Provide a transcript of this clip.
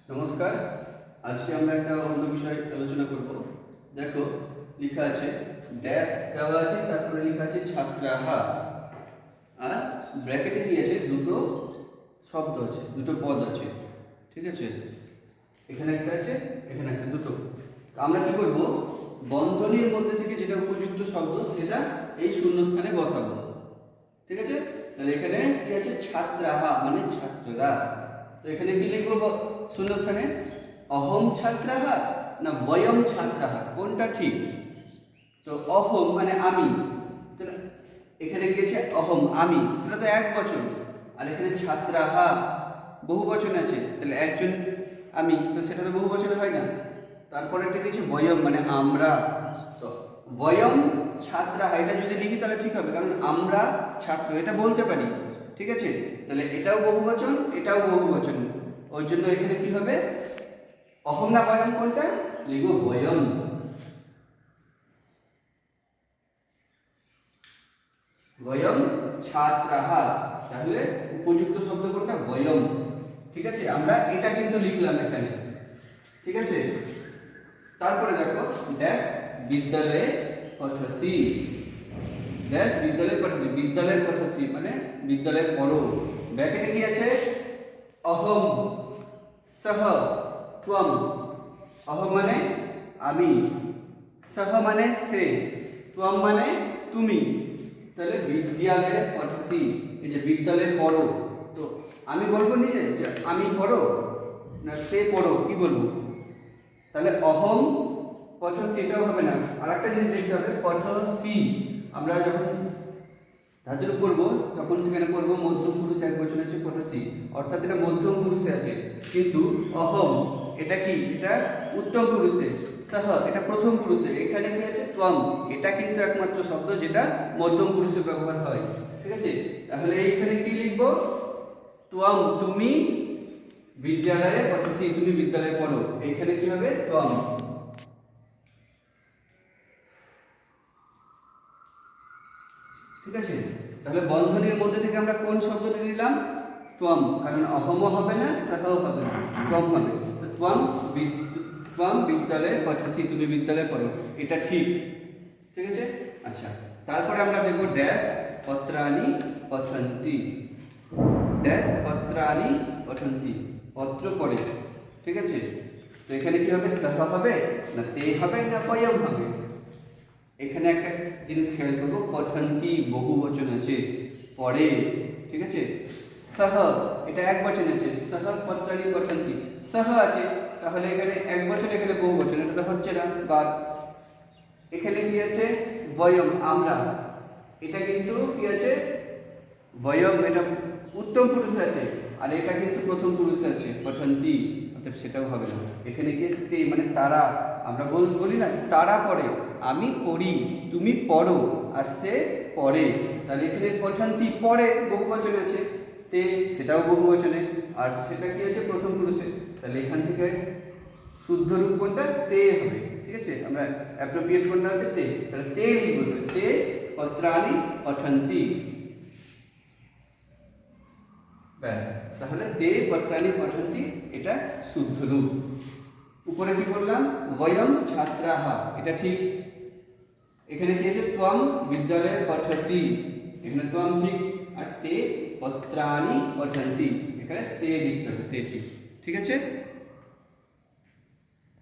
নমস্কার। আজকে আমরা একটা অন্য বিষয় আলোচনা করব। দেখো, লেখা আছে ড্যাশ দেওয়া আছে, তারপরে লেখা আছে ছাত্রাহা, আর ব্র্যাকেটে দিয়েছে দুটো শব্দ আছে, দুটো পদ আছে। ঠিক আছে, এখানে একটা আছে, এখানে একটা, দুটো। আমরা কি করব, বন্ধনীর মধ্যে থেকে যেটা উপযুক্ত শব্দ সেটা এই শূন্যস্থানে বসাবো। ঠিক আছে, তাহলে এখানে কি আছে, ছাত্রাহা মানে ছাত্ররা। তো এখানে কি লিখবো শূন্যস্থানে, অহম ছাত্রাহা না বয়ম ছাত্রাহা, কোনটা ঠিক? তো অহম মানে আমি, তাহলে এখানে গিয়েছে অহম আমি, সেটা তো এক বচন। আর এখানে ছাত্রাহা বহু বচন আছে, তাহলে একজন আমি, তো সেটা তো বহু বচনে হয় না। তারপরে এটা গেছে বয়ম মানে আমরা। তো বয়ম ছাত্রাহা এটা যদি লিখি তাহলে ঠিক হবে, কারণ আমরা ছাত্র এটা বলতে পারি। ঠিক আছে, তাহলে এটাও বহুবচন, এটাও বহুবচন। ওই জন্য এখানে কি হবে, অহম না বয়ম, কোনটা লিখব, বয়ম। বয়ম ছাত্রাহা, তাহলে উপযুক্ত শব্দ কোনটা, বয়ম। ঠিক আছে, আমরা এটা কিন্তু লিখলাম এখানে। ঠিক আছে, তারপরে দেখো ড্যাশ বিদ্যালয়ে পঠাসি, ড্যাশ বিদ্যালয়ে পঠাসি, বিদ্যালয়ের পঠাসি মানে বিদ্যালয়ে পড়ো। ব্র্যাকেটে কি আছে, অহম সহ ত্বম। অহম মানে আমি, সহ মানে সে, ত্বম মানে তুমি। তাহলে বিদ্যালয়ে পঠাসি, এই যে বিদ্যালয়ে পড়ো। তো আমি বলবো নিচে যে আমি পড়ো না সে পড়ো, কি বলবো? তাহলে অহম পঠসি এটাও হবে না। আর একটা জিনিস দেখতে হবে, পঠসি আমরা যখন ধাতুর করব তখন সেখানে করব মধ্যম পুরুষ এক বচন আছে পঠসি, অর্থাৎ এটা মধ্যম পুরুষে আছে। কিন্তু অহম এটা কি, এটা উত্তম পুরুষে, সহ এটা প্রথম পুরুষে, এখানে কি আছে ত্বম, এটা কিন্তু একমাত্র শব্দ যেটা মধ্যম পুরুষে ব্যবহার হয়। ঠিক আছে, তাহলে এইখানে কি লিখব, ত্বম তুমি বিদ্যালয়ে পঠসি, তুমি বিদ্যালয়ে পড়ো, এইখানে কি হবে, ত্বম। ঠিক আছে, তাহলে বন্ধনীর মধ্যে থেকে আমরা কোন শব্দটি নিলাম, ত্বম, কারণ অহমও হবে না সহও হবে না, ত্বম হবে। তো ত্বম ত্বম বিদ্যালয়ে পঠসি, তুমি বিদ্যালয়ে পড়ো, এটা ঠিক। ঠিক আছে, আচ্ছা, তারপরে আমরা দেখব ড্যাশ পত্রাণি পঠন্তি, ড্যাশ পত্রাণি পঠন্তি, পত্র পড়ে। ঠিক আছে, তো এখানে কি হবে, সহ হবে না তে হবে না বয়ম হবে? এখানে একটা জিনিস খেয়াল করবো, পঠন্তি বহু বচন আছে, পড়ে। ঠিক আছে, সহ এটা এক বচন আছে, সহ পত্রাণি পঠন্তি, সহ আছে, তাহলে এখানে এক বচন, এখানে বহু বচন, এটা তো হচ্ছে না, বা এখানে কি আছে, বয়ম আমরা, এটা কিন্তু কি আছে, বয়ম এটা উত্তম পুরুষে আছে, আর এটা কিন্তু প্রথম পুরুষে আছে পঠন্তি, অর্থাৎ সেটাও হবে না। এখানে কি আছে, তে মানে তারা, আমরা বলি না যে তারা পড়ে, আমি পড়ি, তুমি পড়ো, আর সে পড়ে। তাহলে এখানে পঠন্তি পড়ে বহু বচনে আছে, তে সেটাও বহু বচনে, আর সেটা কি আছে প্রথম পুরুষে। তাহলে এখান থেকে শুদ্ধ রূপ কোনটা, তে হবে। ঠিক আছে, আমরা অ্যাপ্রোপ্রিয়েট কোনটা হচ্ছে তে, তাহলে তে লিখব, তে পত্রাণি পঠন্তি, ব্যাস। তাহলে তে পত্রাণি পঠন্তি এটা শুদ্ধ রূপ। উপরে কি বললাম, বয়ম ছাত্রাহা, এটা ঠিক। এখানে কি আছে, ত্বম বিদ্যালয়ে পঠসি, এখানে ত্বম ঠিক। আর তে পত্রাণি পঠন্তি, এখানে তে লিখতে হবে, তে ঠিক। ঠিক আছে।